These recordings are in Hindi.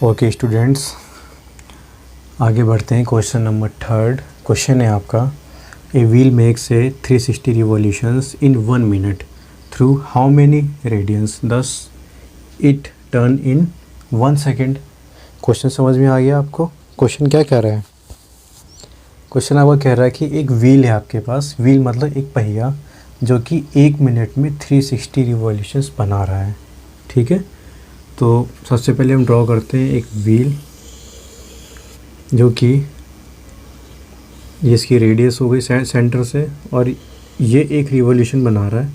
ओके स्टूडेंट्स, आगे बढ़ते हैं। क्वेश्चन नंबर 3 क्वेश्चन है आपका, a wheel makes a 360 revolutions in 1 minute through how many radians, does it turn in 1 second. Question समझ में आ गया आपको? क्वेश्चन क्या कह रहा है? क्वेश्चन आपका कह रहा है कि एक व्हील है आपके पास, व्हील मतलब एक पहिया, जो कि 1 मिनट में 360 रिवॉल्यूशंस बना रहा है। ठीक है, तो सबसे पहले हम ड्रॉ करते हैं एक व्हील, जो कि इसकी रेडियस हो गई सेंटर से, और ये एक रिवॉल्यूशन बना रहा है।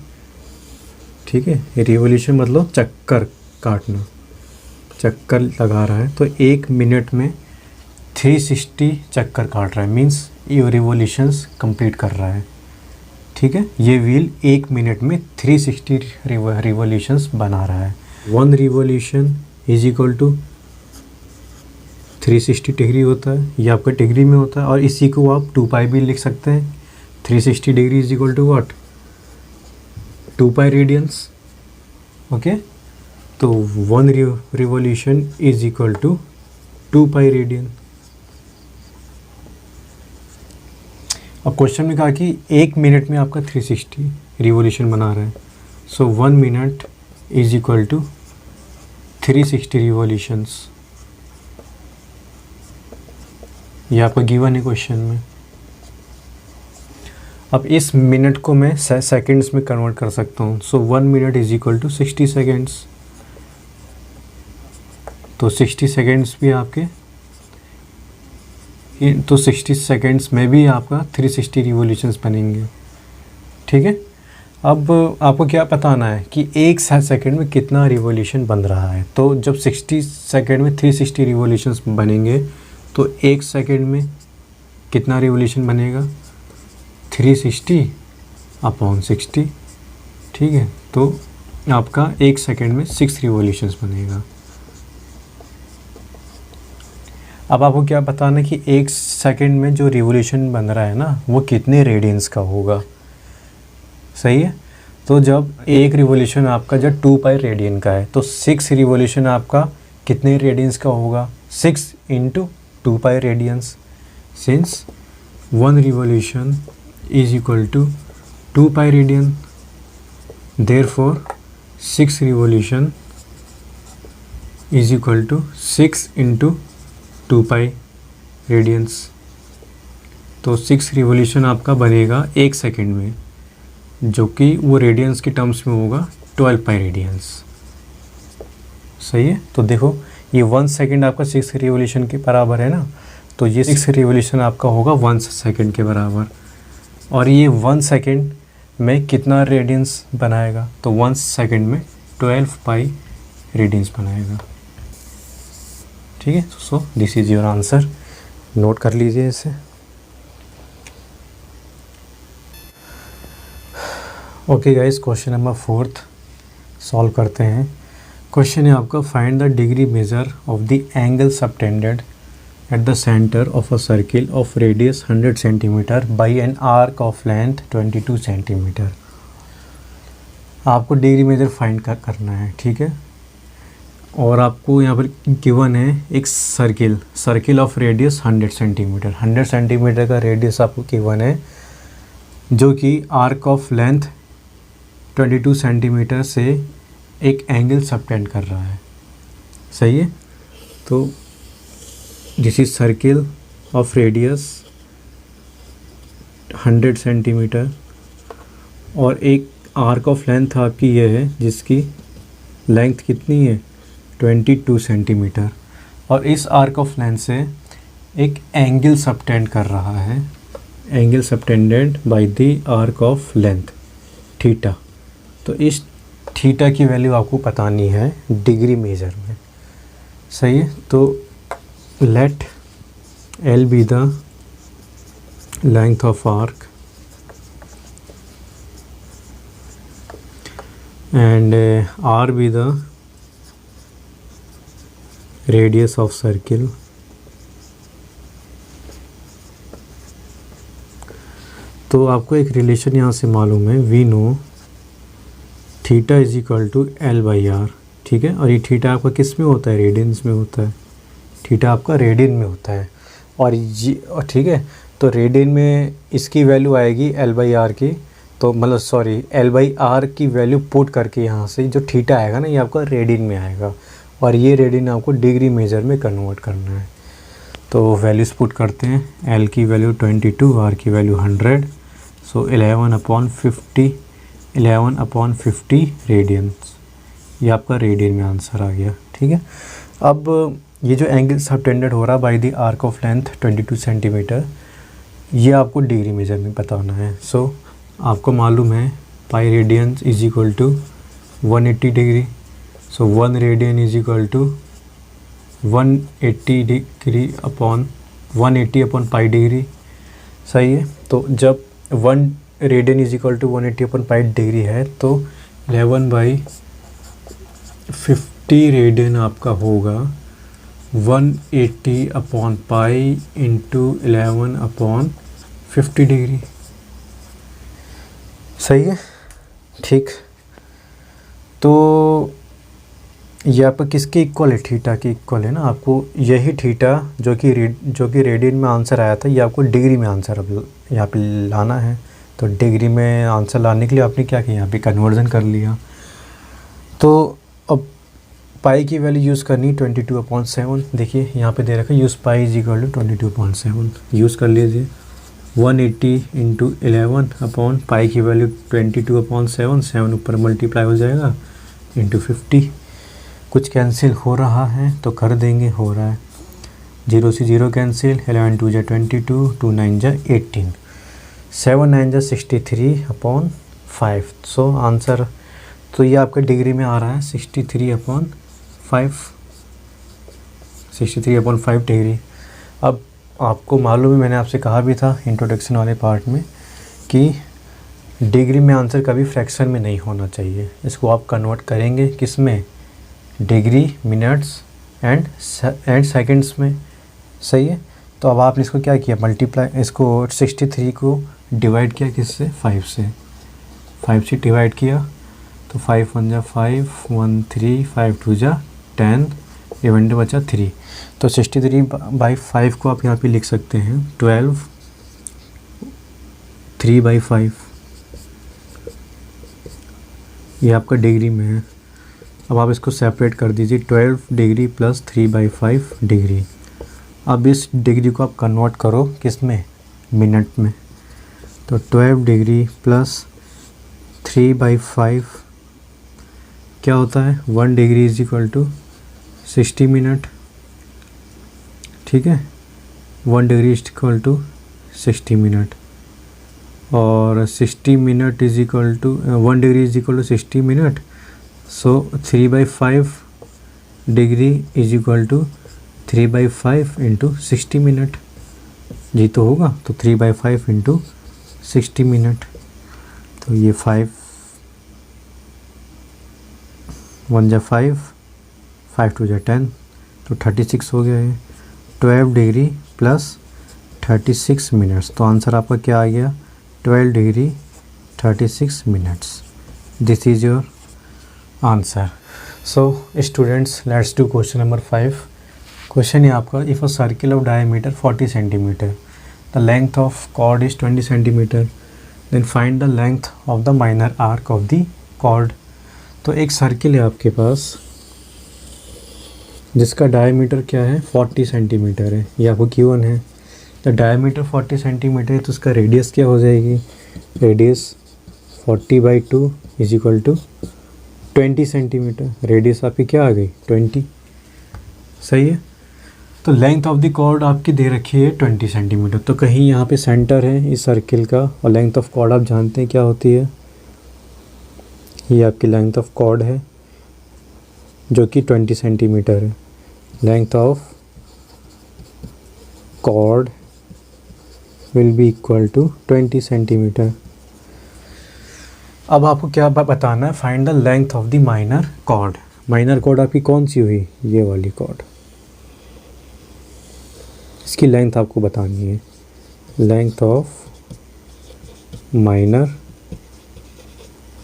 ठीक है, ये रिवॉल्यूशन मतलब चक्कर काटना, चक्कर लगा रहा है। तो 1 मिनट में 360 चक्कर काट रहा है, मींस ये रिवॉल्यूशंस कंप्लीट कर रहा है। ठीक है, ये व्हील 1 मिनट में 360 रिवॉल्यूशंस बना रहा है। 1 revolution is equal to 360 degree होता है, ये आपका डिग्री में होता है, और इसी को आप 2 पाई भी लिख सकते हैं। 360 degree is equal to what? 2 pi radians. Okay, तो 1 revolution is equal to 2 pi radian. अब क्वेश्चन में कहा कि 1 मिनट में आपका 360 रिवॉल्यूशन बना रहा है, so 1 minute is equal to 360 revolutions. ये आपका गिवन है क्वेश्चन में। अब इस मिनट को मैं सेकंड्स में कन्वर्ट कर सकता हूँ, so 1 minute is equal to 60 seconds. तो 60 सेकेंड्स भी आपके, तो 60 सेकेंड्स में भी आपका 360 रिवॉल्यूशंस बनेंगे। ठीक है, अब आपको क्या बताना है कि 1 सेकेंड में कितना रिवॉल्यूशन बन रहा है। तो जब 60 सेकेंड में 360 रिवॉल्यूशंस बनेंगे, तो 1 सेकेंड में कितना रिवॉल्यूशन बनेगा? 360 अपॉन 60। ठीक है, तो आपका 1 सेकेंड में 6 रिवॉल्यूशंस बनेगा। अब आपको क्या बताना है कि 1 सेकेंड में जो रिवॉल्यूशन बन रहा है ना, वो कितने रेडियंस का होगा। सही है, तो जब एक रिवॉल्यूशन आपका जब 2 पाई रेडियन का है, तो 6 रिवॉल्यूशन आपका कितने रेडियंस का होगा? 6 into 2 pi radians, since 1 revolution is equal to 2 pi radian, therefore 6 revolution is equal to 6 into 2 pi radians. तो 6 रिवॉल्यूशन आपका बनेगा 1 सेकेंड में, जो कि वो रेडियंस के टर्म्स में होगा 12 पाई रेडियंस। सही है, तो देखो ये 1 सेकेंड आपका 6 रिवॉल्यूशन के बराबर है ना, तो ये 6 रिवॉल्यूशन आपका होगा 1 सेकेंड के बराबर। और ये 1 सेकेंड में कितना रेडियंस बनाएगा? तो 1 सेकेंड में 12 पाई रेडियंस बनाएगा। ठीक है, so this is your answer, note कर लीजिए इसे। Okay guys, question number 4 solve करते हैं। क्वेश्चन है आपका, find the degree measure of the angle subtended at the centre of a circle of radius 100 centimetre by N arc of length 22 centimetre. आपको डिग्री मेजर फाइंड करना है। ठीक है, और आपको यहाँ पर गिवन है एक circle of radius 100 centimetre. 100 centimetre का रेडियस आपको गिवन है, जो कि आर्क ऑफ लेंथ 22 सेंटीमीटर से एक एंगल सबटेंड कर रहा है। सही है, तो this is circle of radius 100 centimetre, और एक आर्क ऑफ लेंथ आपकी ये है, जिसकी लेंथ कितनी है? 22 सेंटीमीटर, और इस आर्क ऑफ लेंथ से एक एंगल सबटेंड कर रहा है, angle subtended by the arc of length theta. तो इस थीटा की वैल्यू आपको बतानी है डिग्री मेजर में। सही है, तो let L be the length of arc and R be the radius of circle. तो आपको एक रिलेशन यहाँ से मालूम है, we know theta is equal to L by R. ठीक है, और ये थीटा आपका किस में होता है? रेडियंस में होता है। थीटा आपका रेडियन में होता है। और ठीक है, तो रेडियन में इसकी वैल्यू आएगी L/R की, तो मतलब सॉरी L/R की वैल्यू पुट करके यहाँ से जो थीटा आएगा ना, ये आपका रेडियन में आएगा, और ये रेडियन आपको डिग्री मेजर में कन्वर्ट करना है। तो वैल्यूज़ पुट करते हैं, L की वैल्यू 22, R की वैल्यू 100, सो 11/50 रेडियंस, ये आपका रेडियन में आंसर आ गया। ठीक है, अब ये जो एंगल सबटेंडेड हो रहा है by the arc of length 22 centimetre, ये आपको डिग्री मेजर में बताना है। सो आपको मालूम है pi radians is equal to 180 degree, so 1 radian is equal to 180 degree upon 180 upon pi degree. सही है, तो जब 1 radian is equal to 180 upon pi degree है, तो 11/50 रेडियन आपका होगा 180 अपॉन पाई इंटू 11/50 डिग्री। सही है, ठीक। तो ये आपका किसके इक्वल है? थीटा के इक्वल है ना। आपको यही थीटा जो कि रेडियन में आंसर आया था, ये आपको डिग्री में आंसर अब यहाँ पे लाना है। तो डिग्री में आंसर लाने के लिए आपने क्या किया, यहाँ पे कन्वर्जन कर लिया। तो अब पाई की वैल्यू यूज़ करनी 22/7। देखिए यहाँ पे दे रखा है use pi is equal to 22/7, use कर लीजिए। 180 इंटू 11 अपॉन पाई की वैल्यू 22/7, 7 ऊपर मल्टीप्लाई हो जाएगा इंटू 50। कुछ कैंसिल हो रहा है तो कर देंगे, हो रहा है 0 से 0 कैंसिल, 11 2 = 22, 2 9 = 18, 7 9 = 63/5। सो आंसर तो ये आपके डिग्री में आ रहा है 63/5 डिग्री। अब आपको मालूम है, मैंने आपसे कहा भी था इंट्रोडक्शन वाले पार्ट में कि डिग्री में आंसर कभी फ्रैक्शन में नहीं होना चाहिए। इसको आप कन्वर्ट करेंगे किस में, डिग्री, मिनट्स एंड सेकंड्स में। सही है, तो अब आपने इसको क्या किया, मल्टीप्लाई, इसको 63 को डिवाइड किया किससे, 5 से, 5 से डिवाइड किया तो 5 1 = 5, 1 3, 5 2 = 10, रिमाइंडर बचा 3। तो 63/5 को आप यहाँ पे लिख सकते हैं 12 3/5, ये आपका डिग्री में है। अब आप इसको सेपरेट कर दीजिए, 12 डिग्री प्लस 3/5 डिग्री। अब इस डिग्री को आप कन्वर्ट करो किस में, मिनट में। तो 12 डिग्री प्लस 3/5 क्या होता है, 1 degree is equal to 60 minute. ठीक है, 1 degree is equal to 60 minute, और 60 minute is equal to 1 degree is equal to 60 minute. So 3/5 degree is equal to 3/5 into 60 minute, जी तो होगा। तो 3/5 इंटू 60 मिनट, तो ये 5 1 = 5, 5 2 = 10, तो 36 हो गया है। 12 डिग्री प्लस 36 मिनट्स, तो आंसर आपका क्या आ गया, 12 degree 36 minutes. This is your answer. So students, let's do question number 5। Question है आपका, if a circle of diameter 40 centimetre, the length of chord is 20 centimetre, then find the length of the minor arc of the chord. तो एक सर्किल है आपके पास जिसका डायमीटर क्या है, 40 सेंटीमीटर है, ये आपको Q1 है। तो डायमीटर 40 सेंटीमीटर है, तो उसका रेडियस क्या हो जाएगी, radius 40/2 is equal to 20 centimetre. Radius आपकी क्या आ गई, 20। सही है, तो लेंथ ऑफ द कॉर्ड आपकी दे रखी है 20 सेंटीमीटर। तो कहीं यहाँ पे सेंटर है इस सर्किल का, और लेंथ ऑफ कॉर्ड आप जानते हैं क्या होती है, ये आपकी लेंथ ऑफ कॉर्ड है जो कि 20 सेंटीमीटर है। Length of chord will be equal to 20 centimetre. अब आपको क्या बताना है, find the length of the minor chord. Minor chord आपकी कौन सी हुई, ये वाली कॉर्ड, इसकी लेंथ आपको बतानी है, length of minor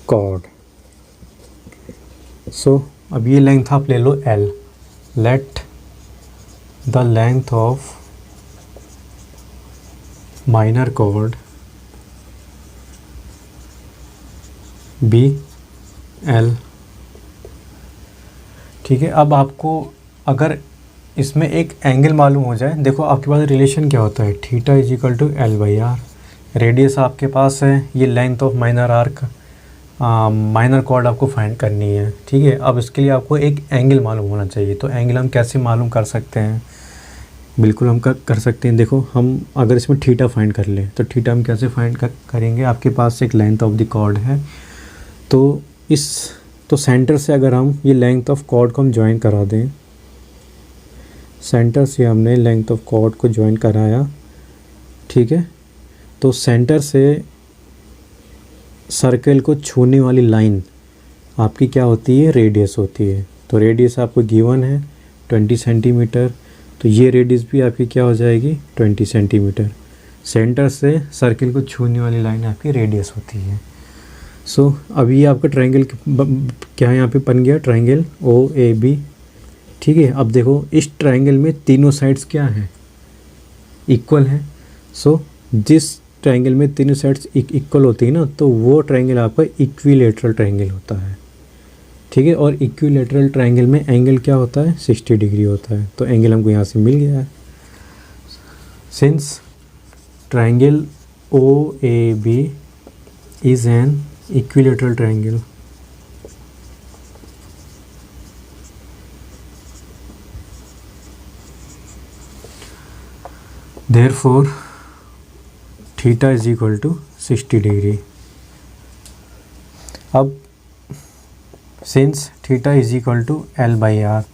chord. So अब ये लेंथ आप ले लो L, let the length of minor chord be L. ठीक है, अब आपको अगर इसमें एक एंगल मालूम हो जाए, देखो आपके पास रिलेशन क्या होता है, theta is equal to L by R. Radius आपके पास है, ये length of minor arc, minor chord आपको फाइंड करनी है। ठीक है, अब इसके लिए आपको एक एंगल मालूम होना चाहिए। तो एंगल हम कैसे मालूम कर सकते हैं? बिल्कुल हम कर सकते हैं। देखो हम अगर इसमें थीटा फाइंड कर लें तो थीटा हम कैसे फाइंड करेंगे? आपके पास एक लेंथ ऑफ द कॉर्ड है, तो सेंटर से अगर हम ये लेंथ ऑफ कॉर्ड को हम ज्वाइन करा दें, सेंटर से हमने लेंथ ऑफ कॉर्ड को ज्वाइन कराया, ठीक है, तो सेंटर से सर्कल को छूने वाली लाइन आपकी क्या होती है? रेडियस होती है। तो रेडियस आपको गिवन है 20 सेंटीमीटर, तो ये रेडियस भी आपकी क्या हो जाएगी? 20 सेंटीमीटर। सेंटर से सर्कल को छूने वाली लाइन आपकी रेडियस होती है। सो अभी आपका ट्रायंगल क्या यहाँ पे बन गया? Triangle O A B. ठीक है, अब देखो इस ट्रायंगल में तीनों साइड्स क्या हैं? इक्वल है। सो जिस ट्रायंगल में तीनों साइड्स इक्वल होती है ना, तो वो ट्रायंगल आपका इक्विलेटरल ट्रायंगल होता है। ठीक है, और इक्विलेटरल ट्रायंगल में एंगल क्या होता है? 60 डिग्री होता है। तो एंगल हमको यहाँ से मिल गया है। Since triangle O A B is an equilateral triangle, therefore theta is equal to 60 degree. अब since theta is equal to L by R,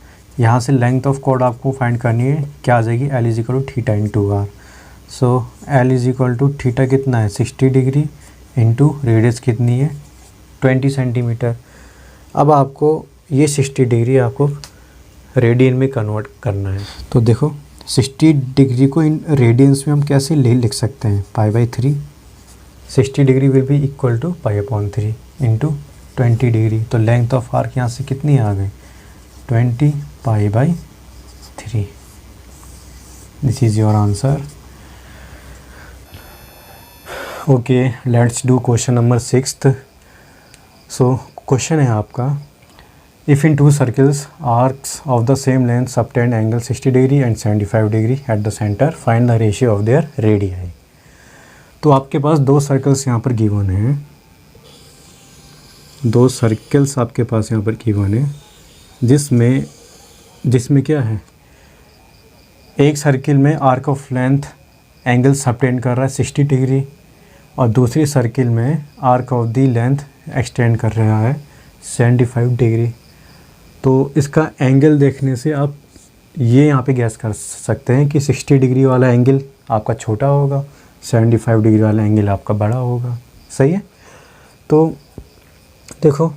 यहाँ से लेंथ ऑफ कॉर्ड आपको फाइंड करनी है, क्या आ जाएगी? L is equal to theta into R. So L is equal to theta कितना है? 60 डिग्री इंटू रेडियस कितनी है? 20 सेंटीमीटर। अब आपको ये 60 डिग्री आपको रेडियन में कन्वर्ट करना है। तो देखो 60 डिग्री को इन रेडियंस में हम कैसे लिख सकते हैं? Pi by 3। 60 degree will be equal to pi upon 3 into 20 degree. तो लेंथ ऑफ आर्क यहाँ से कितनी आ गई? 20 pi by 3। This is your answer. Okay, let's do question number 6। So question है आपका, if in two circles arcs of the same length subtend angle 60 degree and 75 degree at the center, find the ratio of their radii। तो आपके पास दो सर्कल्स यहाँ पर गिवन हैं, दो सर्कल्स आपके पास यहाँ पर गिवन है, जिसमें क्या है? एक सर्किल में arc of length angle subtend कर रहा है 60 डिग्री और दूसरी सर्किल में arc of the length extend कर रहा है 75 डिग्री। तो इसका एंगल देखने से आप ये यहाँ पे गैस कर सकते हैं कि 60 डिग्री वाला एंगल आपका छोटा होगा, 75 डिग्री वाला एंगल आपका बड़ा होगा। सही है? तो देखो,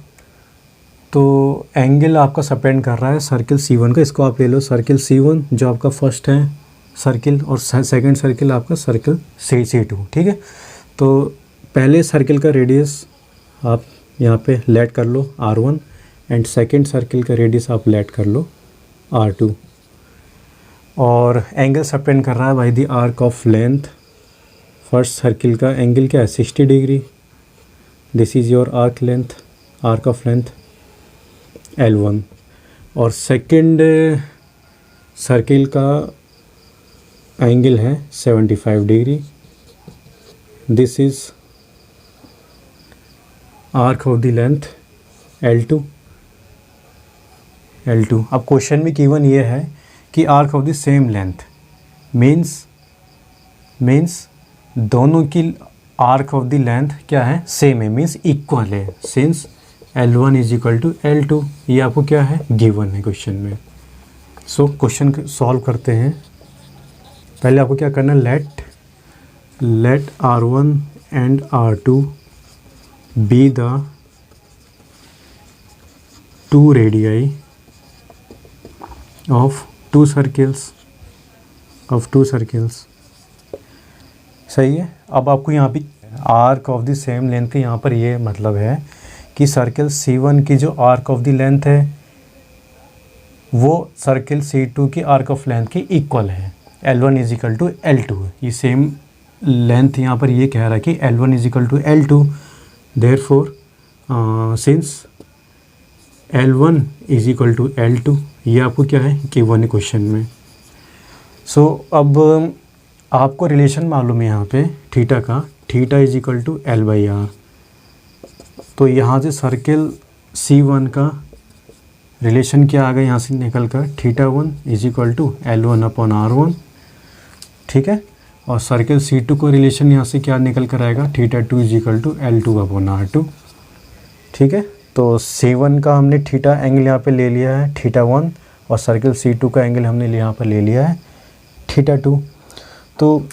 तो एंगल आपका सबटेंड कर रहा है सर्किल C1 का, इसको आप ले लो सर्किल C1 जो आपका फर्स्ट है सर्किल, और सेकंड सर्किल आपका सर्किल C2। ठीक है, तो पहले सर्किल का रेडियस आप यहाँ पे लेट कर लो R1 एंड सेकेंड सर्किल का रेडियस आप लेट कर लो R2। और एंगल सबटेंड कर रहा है by the arc of length. First circle का एंगल क्या है? 60 degree. This is your arc length, arc of length L1। और सेकेंड सर्किल का एंगल है 75 degree. This is arc of the length L2। अब क्वेश्चन में गिवन ये है कि arc of the same length means दोनों की आर्क ऑफ द लेंथ क्या है? सेम है, मीन्स इक्वल है। Since L1 is equal to L2, ये आपको क्या है? गिवन है क्वेश्चन में। सो क्वेश्चन सॉल्व करते हैं। पहले आपको क्या करना है? Let R1 and R2 be the two radii of two circles। सही है। अब आपको यहाँ पे arc of the same length के यहाँ पर ये मतलब है कि सर्कल C1 की जो आर्क ऑफ द लेंथ है वो सर्किल C2 की आर्क ऑफ लेंथ की इक्वल है। L1 is equal to L2, ये सेम लेंथ यहाँ पर ये कह रहा है कि L1 is equal to L2, therefore since L1 is equal to L2, ये आपको क्या है गिवन है क्वेश्चन में। सो अब आपको रिलेशन मालूम है यहाँ पे थीटा का, theta is equal to L/R। तो यहाँ से सर्किल C1 का रिलेशन क्या आ गया यहाँ से निकल कर, θ1 is equal to L1 upon R1, ठीक है। और सर्किल C2 को रिलेशन यहाँ से क्या निकल कर आएगा, θ2 is equal to L2 upon R2, ठीक है। तो C1 का हमने थीटा एंगल यहाँ पे ले लिया है θ1, और सर्किल C2 का एंगल हमने यहाँ पर ले लिया है θ2। तो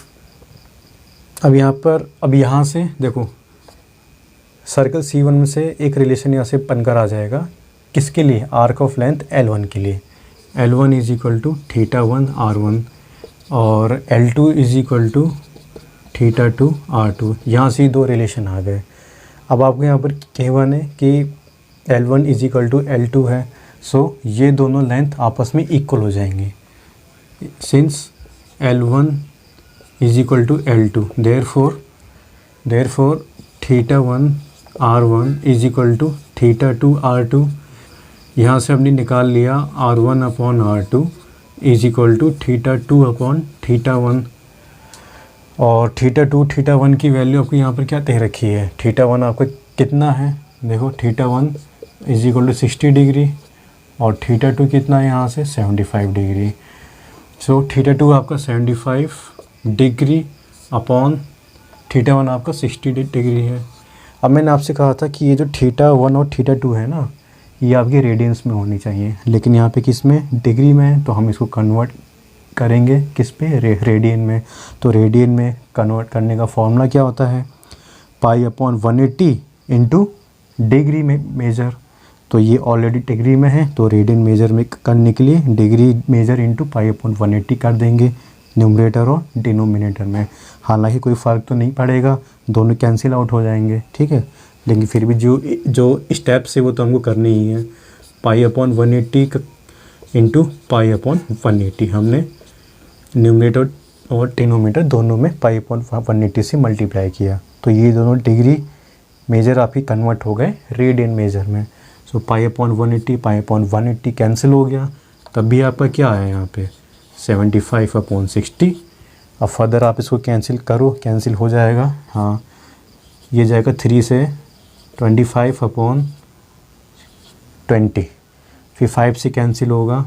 अब यहाँ से देखो सर्कल C1 में से एक रिलेशन यहाँ से बनकर आ जाएगा, किसके लिए, आर्क ऑफ लेंथ L1 के लिए। L1 is equal to θ1 R1 और L2 is equal to θ2 R2। यहाँ से दो रिलेशन आ गए। अब आपको यहाँ पर गिवन है कि L1 is equal to L2 है, सो ये दोनों लेंथ आपस में इक्वल हो जाएंगे। Since L1 is equal to L2, therefore θ1 R1 is equal to θ2 R2। यहाँ से हमने निकाल लिया R1 upon R2 is equal to θ2 upon θ1। और θ2 θ1 की वैल्यू आपको यहाँ पर क्या दे रखी है, θ1 आपका कितना है, देखो θ1 इज इक्वल टू 60 डिग्री और θ2 कितना है यहाँ से 75 डिग्री। सो θ2 आपका 75 डिग्री अपॉन θ1 आपका 60 डिग्री है। अब मैंने आपसे कहा था कि ये जो θ1 और θ2 है ना, ये आपके रेडियंस में होनी चाहिए, लेकिन यहाँ पे किस में, डिग्री में है, तो हम इसको कन्वर्ट करेंगे किस पे, रेडियन में। तो रेडियन में कन्वर्ट करने का फॉर्मूला क्या होता है, पाई अपॉन 180 इंटू डिग्री में मेजर। तो ये ऑलरेडी डिग्री में है, तो रेडियन मेजर में करने के लिए degree measure into pi upon 180 कर देंगे न्यूमरेटर और डिनोमिनेटर में। हालांकि कोई फ़र्क तो नहीं पड़ेगा, दोनों कैंसिल आउट हो जाएंगे, ठीक है। लेकिन फिर भी जो स्टेप्स है वो तो हमको करनी ही है। पाई अपॉन 180 इंटू पाई अपॉन 180 हमने न्यूमरेटर और डिनोमिनेटर दोनों में पाई अपॉन 180 से मल्टीप्लाई किया, तो ये दोनों डिग्री मेजर आपकी कन्वर्ट हो गए रेडियन मेजर में। सो पाई अपॉन 180 कैंसिल हो गया, तब भी आपका क्या आया यहाँ पे 75 अपॉन 60। अब फर्दर आप इसको कैंसिल करो, कैंसिल हो जाएगा, हाँ ये जाएगा 3 से 25 अपॉन 20, फिर 5 से कैंसिल होगा,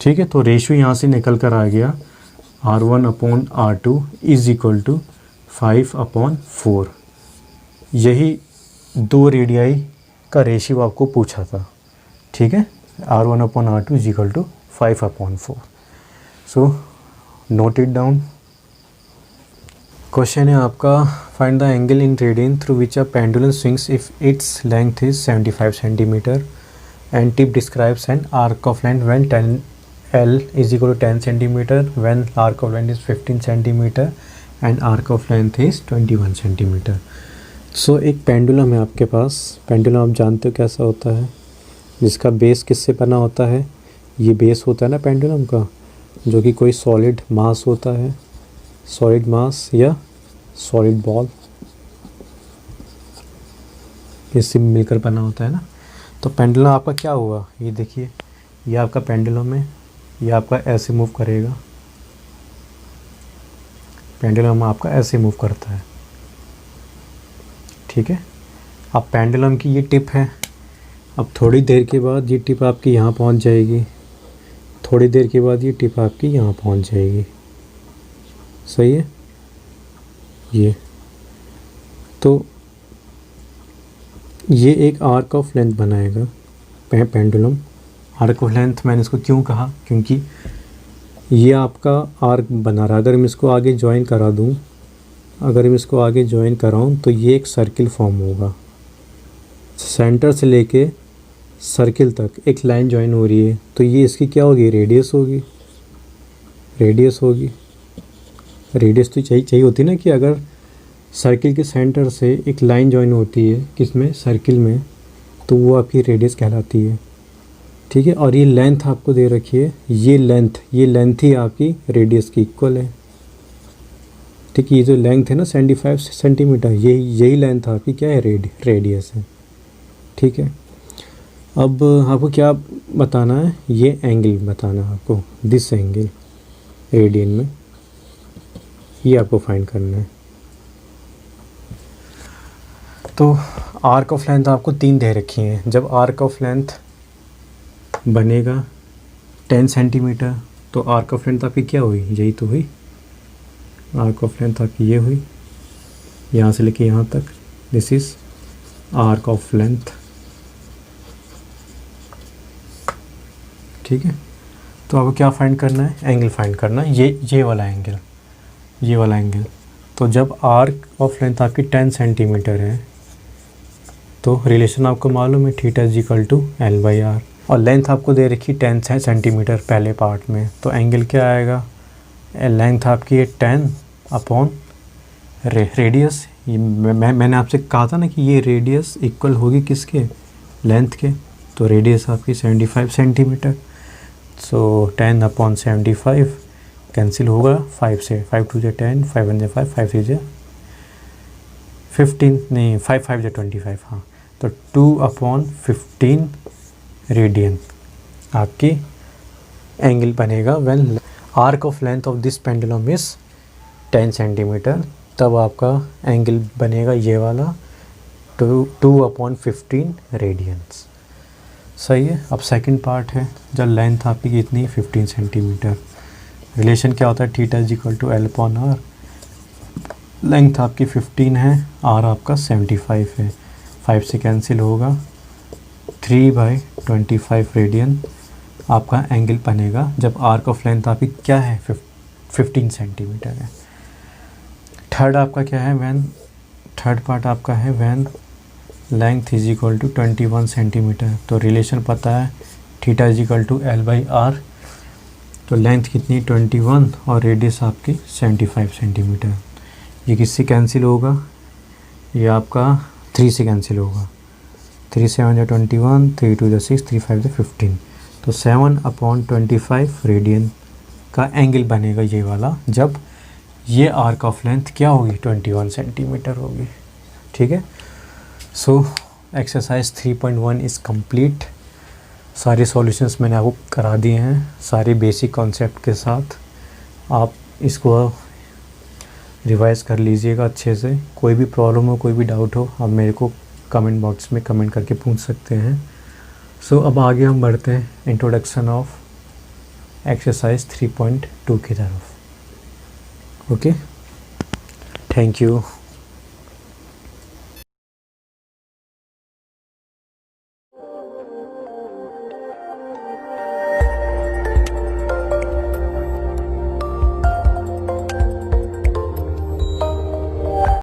ठीक है। तो रेशियो यहाँ से निकल कर आ गया R1 upon R2 is equal to 5 upon 4। यही दो रेडियाई का रेशियो आपको पूछा था, ठीक है। R1 upon R2 is equal to 5 upon 4। So note it down. Question है आपका, find the angle in radian through which a pendulum swings if its length is 75 centimetre and tip describes an arc of length when 10 L is equal to 10 centimetre, when arc of length is 15 centimetre and arc of length is 21 centimetre. So एक पेंडुलम है आपके पास। पेंडुलम आप जानते हो कैसा होता है, जिसका बेस किससे बना होता है, ये बेस होता है ना पेंडुलम का, जो कि कोई सॉलिड मास होता है, सॉलिड मास या सॉलिड बॉल, इससे मिलकर बना होता है ना। तो पेंडुलम आपका क्या हुआ, ये देखिए, ये आपका पेंडुलम है, ये आपका ऐसे मूव करेगा, पेंडुलम आपका ऐसे मूव करता है, ठीक है। अब पेंडुलम की ये टिप है, अब थोड़ी देर के बाद ये टिप आपकी यहाँ पहुँच जाएगी, थोड़ी देर के बाद ये टिप आपकी यहाँ पहुँच जाएगी, सही है। ये तो ये एक आर्क ऑफ लेंथ बनाएगा पेंडुलम। आर्क ऑफ लेंथ मैंने इसको क्यों कहा, क्योंकि ये आपका आर्क बना रहा है। अगर मैं इसको आगे ज्वाइन करा दूँ, अगर मैं इसको आगे ज्वाइन कराऊँ तो ये एक सर्किल फॉर्म होगा। सेंटर से लेके सर्किल तक एक लाइन ज्वाइन हो रही है, तो ये इसकी क्या होगी, रेडियस होगी, रेडियस होगी। रेडियस तो चाहिए होती ना, कि अगर सर्किल के सेंटर से एक लाइन ज्वाइन होती है किस में, सर्किल में, तो वो आपकी रेडियस कहलाती है, ठीक है। और ये लेंथ आपको दे रखी है, ये लेंथ ही आपकी रेडियस की इक्वल है। ठीक है, ये जो लेंथ है ना 75 सेंटीमीटर, यही लेंथ आपकी क्या है, रेडियस है। ठीक है, अब आपको क्या बताना है, ये एंगल बताना है आपको, दिस एंगल रेडियन में, ये आपको फाइंड करना है। तो आर्क ऑफ लेंथ आपको 3 दे रखी हैं। जब आर्क ऑफ लेंथ बनेगा 10 सेंटीमीटर, तो आर्क ऑफ लेंथ आपकी क्या हुई, यही तो हुई। आर्क ऑफ लेंथ आपकी ये हुई, यहाँ से लेके यहाँ तक, this is arc of length. ठीक है, तो आपको क्या फाइंड करना है, एंगल फाइंड करना है, ये वाला एंगल, ये वाला एंगल। तो जब आर्क ऑफ लेंथ आपकी 10 सेंटीमीटर है, तो रिलेशन आपको मालूम है, theta is equal to L/R, और लेंथ आपको दे रखी 10 सेंटीमीटर पहले पार्ट में, तो एंगल क्या आएगा, लेंथ आपकी है 10 अपॉन रेडियस। मैंने आपसे कहा था ना कि ये रेडियस इक्वल होगी किसके, लेंथ के, तो रेडियस आपकी 75 सेंटीमीटर। सो 10 अपॉन 75 कैंसिल होगा 5 से, 5 2 10, 5 1 5, 5 3 15, नहीं 5 5 25, हाँ, तो 2 अपॉन 15 रेडियन आपकी एंगल बनेगा when arc of length of this pendulum is 10 centimetre. तब आपका एंगल बनेगा ये वाला 2 अपॉन 15 रेडियंस। सही है। अब सेकंड पार्ट है, जब लेंथ आपकी कितनी 15 सेंटीमीटर, रिलेशन क्या होता है, theta is equal to L/R। Length आपकी 15 है, आर आपका 75 है, 5 से कैंसिल होगा, 3/25 रेडियन आपका एंगल बनेगा जब आर्क ऑफ लेंथ आपकी क्या है 15 सेंटीमीटर है। थर्ड आपका क्या है, थर्ड पार्ट आपका है when length is equal to 21 centimetre. तो रिलेशन पता है, theta is equal to L/R। तो लेंथ कितनी 21 और रेडियस आपकी 75 सेंटीमीटर। ये किससे कैंसिल होगा, ये आपका 3 से कैंसिल होगा, 3 7 जा 21, 3 2 जा 6, 3 5 जा 15। तो 7 अपॉन 25 रेडियन का एंगल बनेगा ये वाला, जब ये आर्क ऑफ लेंथ क्या होगी 21 सेंटीमीटर होगी। ठीक है। So exercise 3.1 is complete. सारे सॉल्यूशंस मैंने आपको करा दिए हैं, सारे बेसिक कॉन्सेप्ट के साथ। आप इसको रिवाइज कर लीजिएगा अच्छे से। कोई भी प्रॉब्लम हो, कोई भी डाउट हो, आप मेरे को कमेंट बॉक्स में कमेंट करके पूछ सकते हैं। सो अब आगे हम बढ़ते हैं इंट्रोडक्शन ऑफ एक्सरसाइज 3.2 की तरफ। Okay, thank you.